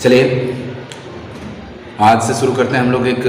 चलिए आज से शुरू करते हैं हम लोग एक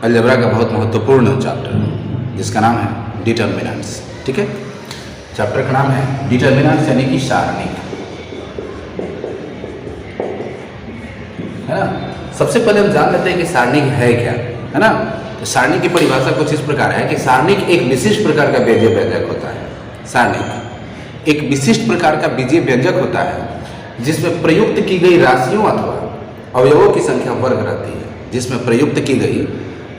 अलजेब्रा का बहुत महत्वपूर्ण चैप्टर जिसका नाम है डिटर्मिनेंट्स। ठीक है, चैप्टर का नाम है डिटर्मिनेंट्स यानी कि सारणिक, है ना। सबसे पहले हम जान लेते हैं कि सारणिक है क्या, है ना। तो सारणिक की परिभाषा कुछ इस प्रकार है कि सारणिक एक विशिष्ट प्रकार का बीजीय व्यंजक होता है। सारणिक एक विशिष्ट प्रकार का बीजीय व्यंजक होता है जिसमें प्रयुक्त की गई राशियों अथवा अवयवों की संख्या वर्ग रहती है, जिसमें प्रयुक्त की गई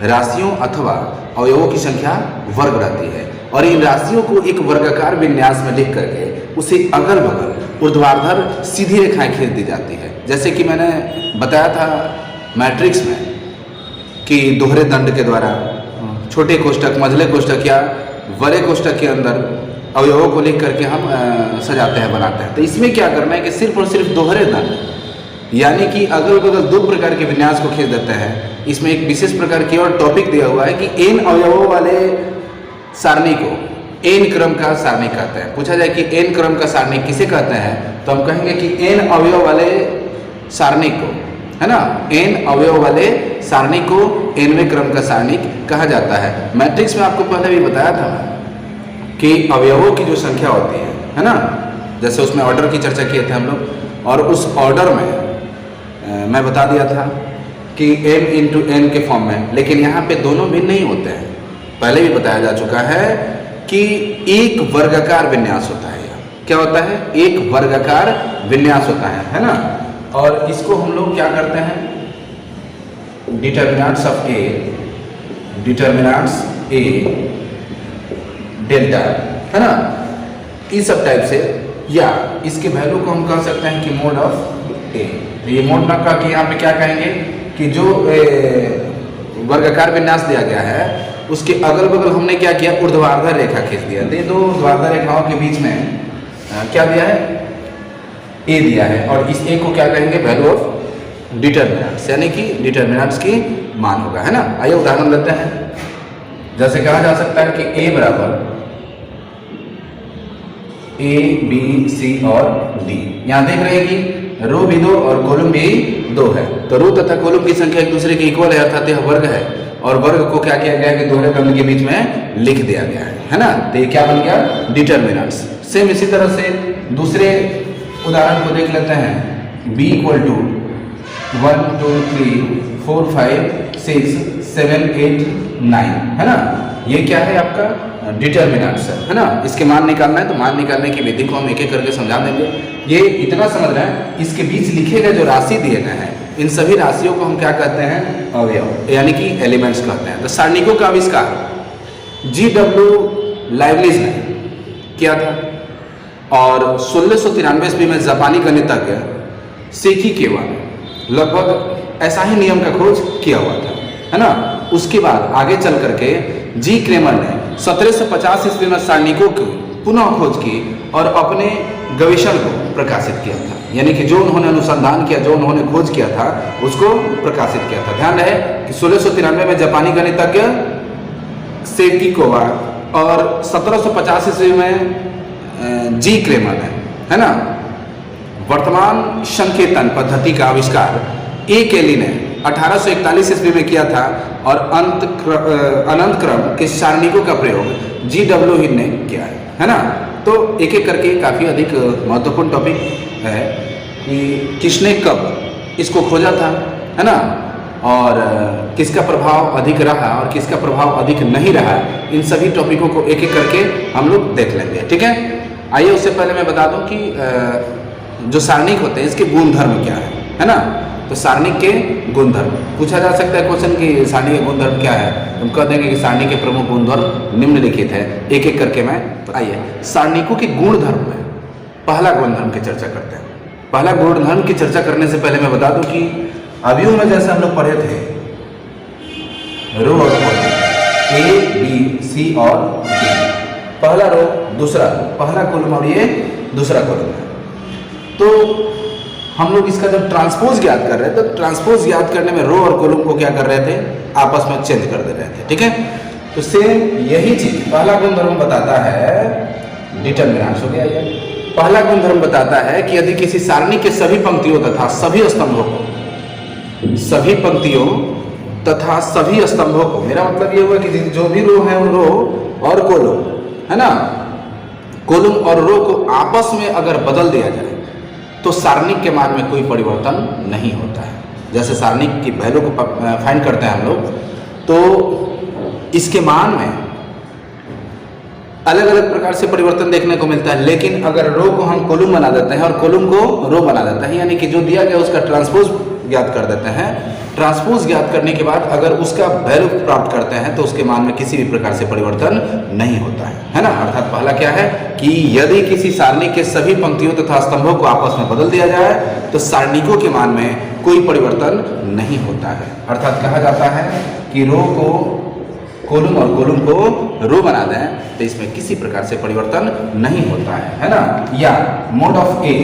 राशियों अथवा अवयवों की संख्या वर्ग रहती है और इन राशियों को एक वर्गाकार विन्यास में लिख करके उसे अगल बगल ऊर्ध्वाधर सीधी रेखाएं खींच दी जाती है। जैसे कि मैंने बताया था मैट्रिक्स में कि दोहरे दंड के द्वारा छोटे कोष्ठक, मझले कोष्ठक या बड़े कोष्ठक के अंदर अवयवों को लिख करके हम सजाते हैं, बनाते हैं। तो इसमें क्या करना है कि सिर्फ और सिर्फ दोहरे दंड यानी कि अगल बगल दो प्रकार के विन्यास को खींच देते हैं। इसमें एक विशेष प्रकार की और टॉपिक दिया हुआ है कि n अवयवों वाले सारणी को n क्रम का सारणी कहते हैं। पूछा जाए कि n क्रम का सारणी किसे कहते हैं, तो हम कहेंगे कि n अवयव वाले सारणी को, है ना, n अवयव वाले सारणी को nवें क्रम का सारणी कहा जाता है। मैट्रिक्स में आपको पहले भी बताया था कि अवयवों की जो संख्या होती है ना, जैसे उसमें ऑर्डर की चर्चा किए थे हम लोग, और उस ऑर्डर में मैं बता दिया था कि m इंटू n के फॉर्म में, लेकिन यहाँ पे दोनों भी नहीं होते हैं। पहले भी बताया जा चुका है कि एक वर्गाकार विन्यास होता है। क्या होता है? एक वर्गाकार विन्यास होता है ना। और इसको हम लोग क्या करते हैं, determinants of A, determinants A delta, है ना, इस सब टाइप से, या इसके वैल्यू को हम कह सकते हैं कि मोड ऑफ ए। तो ये मोड ना कह के यहाँ पे क्या कहेंगे कि जो वर्गाकार विन्यास दिया गया है उसके अगल बगल हमने क्या किया, ऊर्ध्वाधर रेखा खींच दिया। तो ये दो ऊर्ध्वाधर रेखाओं के बीच में क्या दिया है, ए दिया है, और इस ए को क्या कहेंगे, वैल्यू ऑफ डिटर्मिनेंट्स, यानी कि डिटर्मिनेंट्स की मान होगा, है ना। आइए उदाहरण लेते हैं। जैसे कहा जा सकता है कि ए बराबर ए बी सी और डी। यहाँ देख रहे हैं कि रो भी दो और कॉलम भी दो है, तो रो तथा कॉलम की संख्या एक दूसरे के इक्वल है, अर्थात यह वर्ग है, और वर्ग को क्या किया गया है कि दोहरे दंड के बीच में लिख दिया गया है ना। तो ये क्या बन गया, डिटर्मिनेंट्स। सेम इसी तरह से दूसरे उदाहरण को देख लेते हैं। b इक्वल टू 1 2 3 4 5 6 7 8 9, है ना। ये क्या है, आपका डिटर्मिनेंट्स है ना। इसके मान निकालना है तो मान निकालने की विधि को हम एक एक करके समझा देंगे। ये इतना समझ रहे हैं, इसके बीच लिखे गए जो राशि दिए गए हैं इन सभी राशियों को हम क्या कहते हैं, अवयव, यानी कि एलिमेंट्स कहते हैं। तो सारणिकों का आविष्कार G.W. लाइवलिज ने किया था और 1693 ईस्वी में जापानी गणितज्ञ सेकी केवा ने लगभग ऐसा ही नियम का खोज किया हुआ था, है ना। उसके बाद आगे चल करके जी क्रेमर ने 1750 ईस्वी में सारणिकों की पुनः खोज की और अपने गवेषण को प्रकाशित किया था, यानी कि जो उन्होंने अनुसंधान किया, जो उन्होंने खोज किया था उसको प्रकाशित किया था। ध्यान रहे कि 1693 में जापानी गणितज्ञ सेकी कोवा और 1750 ईस्वी में जी क्रेमर ने, है ना, वर्तमान संकेतन पद्धति का आविष्कार ए केली ने 1841 ईस्वी में किया था और अनंत क्रम के सारणिकों का प्रयोग G.W. हिल ने किया है ना। तो एक एक करके काफ़ी अधिक महत्वपूर्ण टॉपिक है कि किसने कब इसको खोजा था, है ना, और किसका प्रभाव अधिक रहा और किसका प्रभाव अधिक नहीं रहा। इन सभी टॉपिकों को एक एक करके हम लोग देख लेंगे, ठीक है। आइए उससे पहले मैं बता दूं कि जो सारणिक होते हैं इसके गुणधर्म क्या है ना। तो सारणिक के गुणधर्म पूछा जा सकता है क्वेश्चन कि सारणी के गुणधर्म क्या है, हम कह देंगे कि सारणी के प्रमुख गुणधर्म निम्नलिखित है। एक एक करके मैं, आइए सारणिकों के गुणधर्म में पहला गुणधर्म की चर्चा करते हैं। पहला गुणधर्म की चर्चा करने से पहले मैं बता दूं कि अवयव में जैसे हम लोग पढ़े थे रो और कॉलम ए बी सी और डी, पहला रो दूसरा, पहला कॉलम और ये दूसरा कॉलम है। तो हम लोग इसका जब ट्रांसपोज ज्ञात कर रहे थे तो ट्रांसपोज ज्ञात करने में रो और कॉलम को क्या कर रहे थे, आपस में चेंज कर दे रहे थे, ठीक है। तो सेम यही चीज पहला गुणधर्म बताता है डिटर्मिनेंट्स हो गया ये, पहला गुणधर्म बताता है कि यदि किसी सारणी के सभी पंक्तियों तथा सभी स्तंभों को मेरा मतलब ये हुआ कि जो भी रो है वो रो और कॉलम है ना, कॉलम और रो को आपस में अगर बदल दिया जाए तो सारणिक के मान में कोई परिवर्तन नहीं होता है। जैसे सारणिक की वैल्यू को फाइंड करते हैं हम लोग, तो इसके मान में अलग अलग प्रकार से परिवर्तन देखने को मिलता है। लेकिन अगर रो को हम कॉलम बना देते हैं और कॉलम को रो बना देते हैं, यानी कि जो दिया गया उसका ट्रांसपोज ज्ञात कर देते हैं, ट्रांसपोज ज्ञात करने के बाद अगर उसका वैल्यू प्राप्त करते हैं तो उसके मान में किसी भी प्रकार से परिवर्तन नहीं होता है ना। अर्थात पहला क्या है कि यदि किसी सारणी के सभी पंक्तियों तथा स्तंभों को आपस में बदल दिया जाए तो सारणिकों के मान में कोई परिवर्तन नहीं होता है। अर्थात कहा जाता है कि रो को कॉलम और कॉलम को रो बना दें तो इसमें किसी प्रकार से परिवर्तन नहीं होता है ना। या मोड ऑफ ए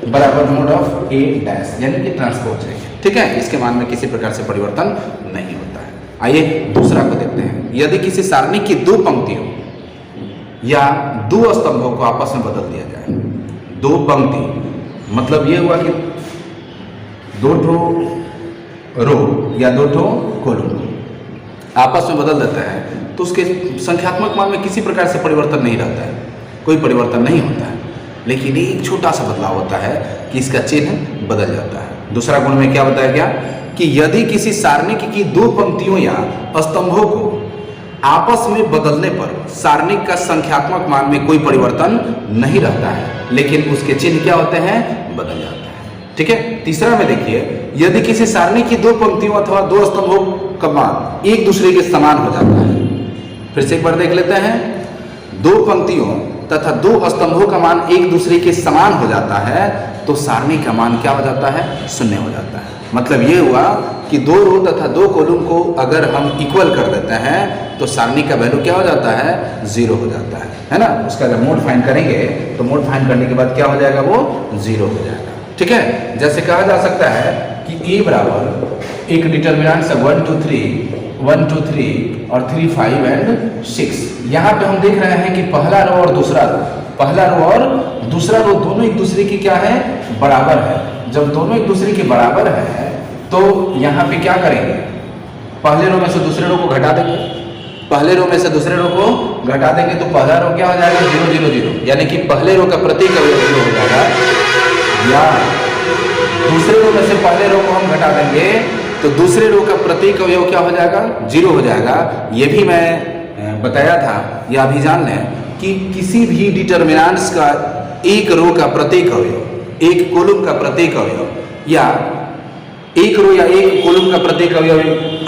बराबर मोड ऑफ ए डैश, यानी कि ट्रांसपोज है, ठीक है, इसके मान में किसी प्रकार से परिवर्तन नहीं होता है। आइए दूसरा को देखते हैं। यदि किसी सारणी की दो पंक्तियों या दो स्तंभों को आपस में बदल दिया जाए, दो पंक्ति मतलब ये हुआ कि दो ठो रो या दो ठो कॉलम आपस में बदल देता है तो उसके संख्यात्मक मान में किसी प्रकार से परिवर्तन नहीं रहता है, कोई परिवर्तन नहीं होता है। लेकिन एक छोटा सा बदलाव होता है कि इसका चिन्ह बदल जाता है। दूसरा गुण में क्या बताया गया कि यदि किसी सारणी की दो पंक्तियों या स्तंभों को आपस में बदलने पर सारणी का संख्यात्मक मान में कोई परिवर्तन नहीं रहता है, लेकिन उसके चिन्ह क्या होते हैं, बदल जाता है, ठीक है। तीसरा में देखिए, यदि किसी सारणी की दो पंक्तियों अथवा दो स्तंभों का मान एक दूसरे के समान हो जाता है, फिर से एक बार देख लेते हैं, दो पंक्तियों तथा दो स्तंभों का मान एक दूसरे के समान हो जाता है तो सारणी का मान क्या हो जाता है, शून्य हो जाता है। मतलब ये हुआ कि दो रो तथा दो कॉलम को अगर हम इक्वल कर देते हैं तो सारणी का वैल्यू क्या हो जाता है, 0 हो जाता है ना। उसका जब मोड फाइंड करेंगे तो मोड फाइंड करने के बाद क्या हो जाएगा, वो 0 हो जाएगा, ठीक है। जैसे कहा जा सकता है कि ए बराबर एक डिटर्मिनेंट से 1 2 3 और 3 5 एंड 6। यहाँ पे हम देख रहे हैं कि पहला रो और दूसरा रो दोनों एक दूसरे की क्या है, बराबर है। जब दोनों एक दूसरे के बराबर है तो यहाँ पे क्या करेंगे, पहले रो में से दूसरे रो को घटा देंगे, पहले रो में से दूसरे रो को घटा देंगे तो पहला रो क्या हो जाएगा, 0 0 0, यानी कि पहले रो का प्रतीक अवयव 0 हो जाएगा। या दूसरे रो में से पहले रो को हम घटा देंगे तो दूसरे रो का प्रतीक अवयव क्या हो जाएगा, 0 हो जाएगा। ये भी मैं बताया था, या अभी जान लें कि किसी भी डिटर्मिनेंट्स का एक रो का प्रतीक अवयव, एक कॉलम का प्रतीक अवयव या एक रो या एक कॉलम का प्रतीक अवयव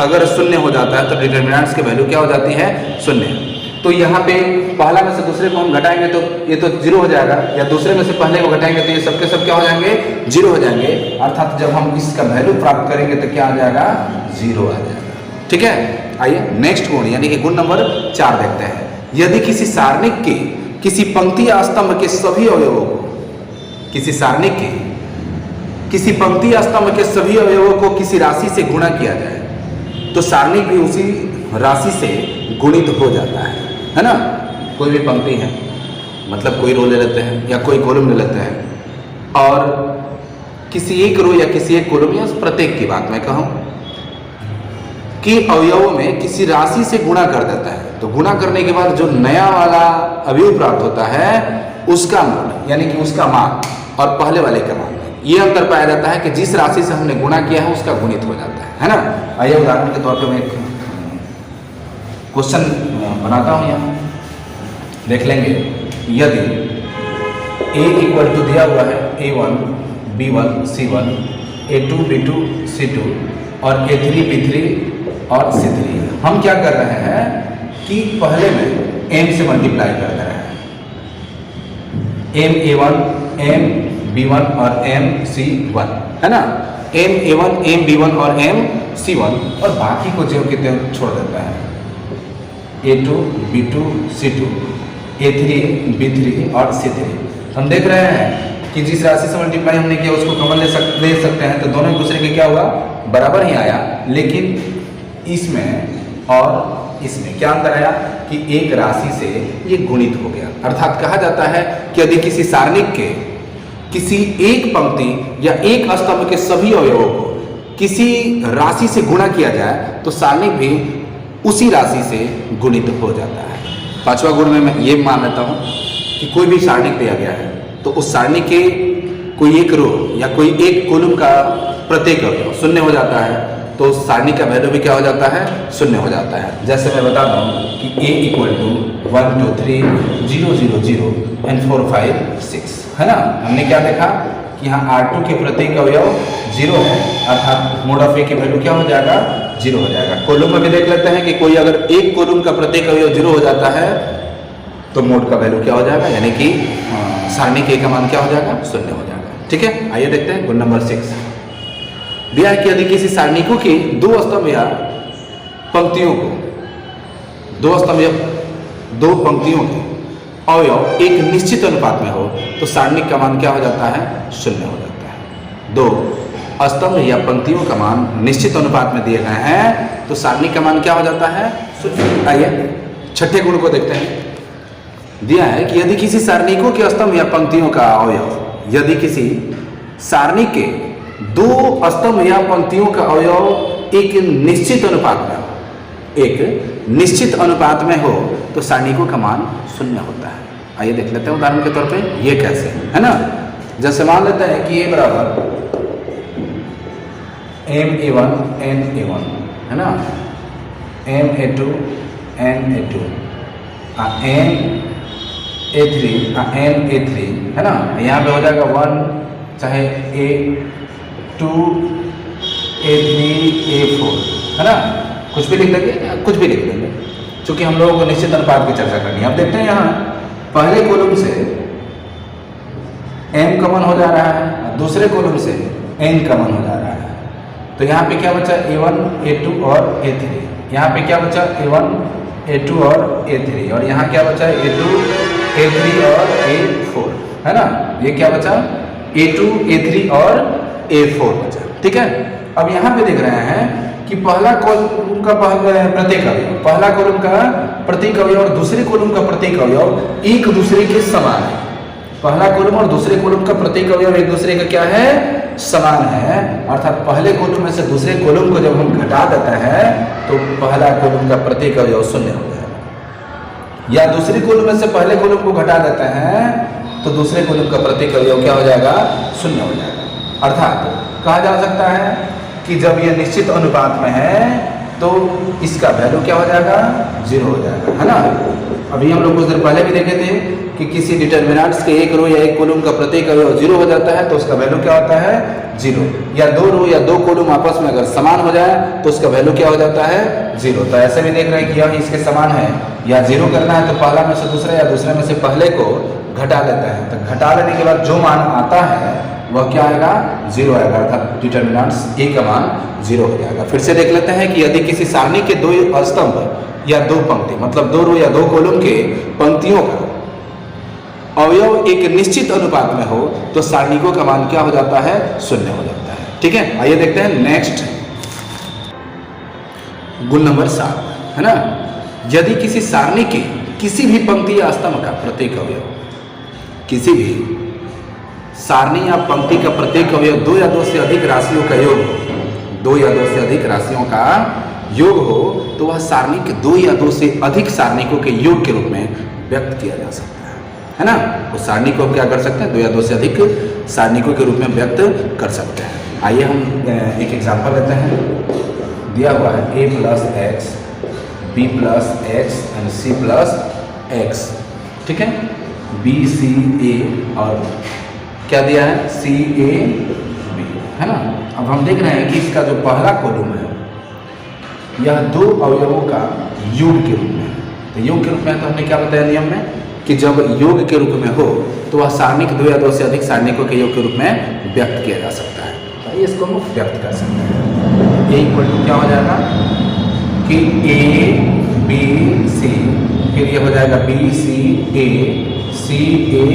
अगर शून्य हो जाता है तो डिटर्मिनेंट्स की वैल्यू क्या हो जाती है, शून्य। तो यहाँ पे पहला में से दूसरे को हम घटाएंगे तो ये तो 0 हो जाएगा, या दूसरे में से पहले को घटाएंगे तो ये सबके सब क्या हो जाएंगे, 0 हो जाएंगे। अर्थात जब हम इसका वैल्यू प्राप्त करेंगे तो क्या आ जाएगा, 0 आ जाएगा, ठीक है। आइए नेक्स्ट गुण यानी कि गुण नंबर 4 देखते हैं। यदि किसी सारणिक के किसी पंक्ति या स्तंभ के सभी अवयवों को, किसी सारणिक के किसी पंक्ति या स्तंभ के सभी अवयवों को किसी राशि से गुणा किया जाए तो सारणिक भी उसी राशि से गुणित हो जाता है ना। कोई भी पंक्ति है, मतलब कोई रो ले लेते हैं या कोई कॉलम ले लेते हैं और किसी एक रो या किसी एक कॉलम या प्रत्येक की बात मैं कहूँ कि अवयवों में किसी राशि से गुणा कर देता है, तो गुणा करने के बाद जो नया वाला अवयव प्राप्त होता है उसका मोड यानी कि उसका मान और पहले वाले का मान ये अंतर पाया जाता है कि जिस राशि से हमने गुणा किया है उसका गुणित हो जाता है ना। आइए उदाहरण के तौर पर मैं एक क्वेश्चन बनाता हूँ, यहाँ देख लेंगे। यदि a इक्वल टू दिया हुआ है a1 b1 c1 a2 b2 c2 और a3 b3 और c3, हम क्या कर रहे हैं कि पहले में m से मल्टीप्लाई कर रहे हैं, m a1 m b1 और m c1 है ना। m a1 m b1 और m c1 और बाकी को जो कितने छोड़ देता है a2 b2 c2 a3 b3 और c3। हम देख रहे हैं कि जिस राशि से मल्टीप्लाई हमने किया उसको कॉमन ले सकते हैं तो दोनों एक दूसरे के क्या हुआ, बराबर ही आया। लेकिन इसमें और इसमें क्या अंतर आया कि एक राशि से ये गुणित हो गया। अर्थात कहा जाता है कि यदि किसी सारणिक के किसी एक पंक्ति या एक स्तंभ के सभी अवयवों को किसी राशि से गुणा किया जाए तो सारणिक भी उसी राशि से गुणित हो जाता है। पांचवा गुण में मैं ये मान लेता हूँ कि कोई भी सारणिक दिया गया है तो उस सारणी के कोई एक रो या कोई एक कॉलम का प्रत्येक अवयव शून्य हो जाता है तो उस सारणी का वैल्यू भी क्या हो जाता है, शून्य हो जाता है। जैसे मैं बता दूं कि a इक्वल टू 1 2 3 0 0 0 एंड 4 5 6 है ना। हमने क्या देखा कि यहाँ R2 के प्रत्येक अवयव 0 है, अर्थात मोड ऑफ a की वैल्यू क्या हो जाएगा, 0 हो जाएगा। कॉलम में भी देख लेते हैं कि कोई अगर एक कॉलम का प्रत्येक अवयव 0 हो जाता है तो मोड का वैल्यू क्या हो जाएगा, यानी कि सारणी के का मान क्या हो जाएगा, शून्य हो जाएगा। ठीक है, आइए देखते हैं गुण नंबर 6। दिया है कि यदि किसी सारणिकों की दो स्तंभ या पंक्तियों को दो स्तंभ या दो पंक्तियों के अवयव एक निश्चित अनुपात में हो तो सारणिक का मान क्या हो जाता है, शून्य हो जाता है। दो स्तंभ या पंक्तियों का मान निश्चित अनुपात में दिए गए हैं तो सारणिक का मान क्या हो जाता है, शून्य। आइए छठे गुण को देखते हैं। दिया है कि यदि किसी सारणिकों के स्तंभ या पंक्तियों का अवयव यदि किसी सारणी के दो स्तंभ या पंक्तियों का अवयव एक निश्चित अनुपात में हो, एक निश्चित अनुपात में हो तो सारणिकों का मान शून्य होता है। आइए देख लेते हैं उदाहरण के तौर पे ये कैसे है ना। जैसे मान लेते हैं कि a बराबर ma1 na1 है ना, ma2 na2 na3 है ना। यहाँ पे हो जाएगा 1 चाहे a2 a3 a4 है ना, कुछ भी लिख देंगे, कुछ भी लिख देंगे क्योंकि हम लोगों को निश्चित अनुपात की चर्चा करनी है। अब देखते हैं यहाँ पहले कॉलम से m कॉमन हो जा रहा है और दूसरे कॉलम से n कॉमन हो जा रहा है तो यहाँ पे क्या बचा, a1 a2 और a3। यहाँ पे क्या बचा, a1 a2 और a3 और यहाँ क्या बचा, a2 a3 और a4 है ना। ये क्या बचा, a2 a3 और a4 बचा। ठीक है, अब यहाँ पे देख रहे हैं कि पहला कॉलम का प्रत्येक अवयव, पहला कॉलम का प्रत्येक अवयव और दूसरे कॉलम का प्रत्येक अवयव एक दूसरे के समान है। पहला कॉलम और दूसरे कॉलम का प्रत्येक अवयव एक दूसरे का क्या है, समान है। अर्थात पहले कॉलम में से दूसरे कॉलम को जब हम घटा देते हैं तो पहला कॉलम का प्रत्येक अवयव शून्य हो जाएगा, या दूसरे कॉलम में से पहले कॉलम को घटा देते हैं तो दूसरे कॉलम का प्रत्येक अवयव क्या हो जाएगा, शून्य हो जाएगा। अर्थात कहा जा सकता है कि जब यह निश्चित अनुपात में है तो इसका वैल्यू क्या हो जाएगा, 0 हो जाएगा है ना। अभी हम लोग कुछ देर पहले भी देखे थे कि किसी डिटर्मिनेंट्स के एक रो या एक कॉलम का प्रत्येक अवयव 0 हो जाता है तो उसका वैल्यू क्या होता है, 0। या दो रो या दो कॉलम आपस में अगर समान हो जाए तो उसका वैल्यू क्या हो जाता है, 0। तो ऐसे भी देख रहे हैं कि यह इसके समान है या 0 करना है तो पहला में से दूसरा या दूसरे में से पहले को घटा लेता है। तो घटा लेने के बाद जो मान आता है वह क्या आएगा, 0 आएगा, अर्थात डिटर्मिनेंट्स a का मान 0 हो जाएगा। फिर से देख लेते हैं कि यदि किसी सारणी के दो स्तंभ या दो पंक्ति मतलब दो रो या दो कॉलम के पंक्तियों का अवयव एक निश्चित अनुपात में हो तो सारणिकों का मान क्या हो जाता है, शून्य हो जाता है। ठीक है, आइए देखते हैं नेक्स्ट गुण नंबर 7 है ना। यदि किसी सारणी के किसी भी पंक्ति या स्तंभ का प्रत्येक अवयव, किसी भी सारणी या पंक्ति का प्रत्येक अवयव दो या दो से अधिक राशियों का योग हो, दो या दो से अधिक राशियों का योग हो तो वह सारणी के दो या दो से अधिक सारणिकों के योग के रूप में व्यक्त किया जा सकता है ना। उस सारणी को क्या कर सकते हैं, दो या दो से अधिक सारणिकों के रूप में व्यक्त कर सकते हैं। आइए हम एक एग्जाम्पल लेते हैं। दिया हुआ है a plus x, b plus x and c plus x. ठीक है, b c a और क्या दिया है, c a b है ना। अब हम देख रहे हैं कि इसका जो पहला कॉलम है यह दो अवयवों का योग के रूप में है। तो योग के रूप में तो हमने क्या बताया नियम में कि जब योग के रूप में हो तो वह सारणिक दो या दो से अधिक सारणिकों के योग के रूप में व्यक्त किया जा सकता है। तो इसको हम व्यक्त कर सकते हैं। a इक्वल टू क्या हो जाएगा कि a b c, फिर ये हो जाएगा b c a c a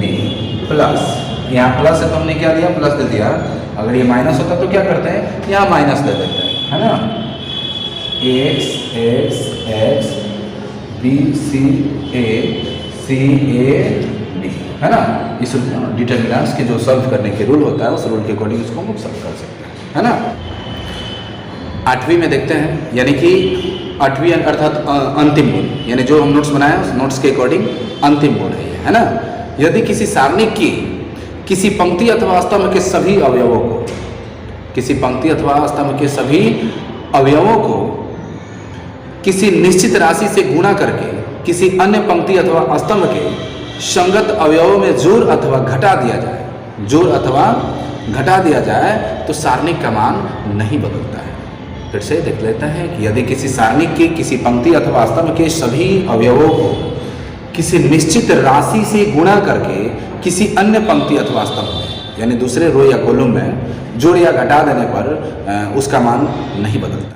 b plus, यहाँ प्लस है तो हमने क्या दिया, प्लस दे दिया। अगर ये माइनस होता तो क्या करते हैं, यहाँ माइनस दे देते हैं है ना। x x x B C A D, है ना। इस डिटर्मिनेंट्स के जो सॉल्व करने के रूल होता है उस रूल के अकॉर्डिंग इसको हम लोग सॉल्व कर सकते हैं, है ना। 8वीं में देखते हैं, यानी कि 8वीं अर्थात अंतिम मूल, यानी जो हम नोट्स बनाए उस नोट्स के अकॉर्डिंग अंतिम मूल है ये, है ना। यदि किसी सारणिक की किसी पंक्ति अथवा स्तंभ के सभी अवयवों को, किसी पंक्ति अथवा स्तंभ के सभी अवयवों को किसी निश्चित राशि से गुणा करके किसी अन्य पंक्ति अथवा स्तंभ के संगत अवयवों में जोड़ अथवा घटा दिया जाए, जोड़ अथवा घटा दिया जाए तो सारणिक का मान नहीं बदलता है। फिर से देख लेते हैं कि यदि किसी सारणिक की किसी पंक्ति अथवा स्तंभ के सभी अवयवों को किसी निश्चित राशि से गुणा करके किसी अन्य पंक्ति अथवा स्तंभ में, यानी दूसरे रो या कॉलम में जोड़ या घटा देने पर उसका मान नहीं बदलता।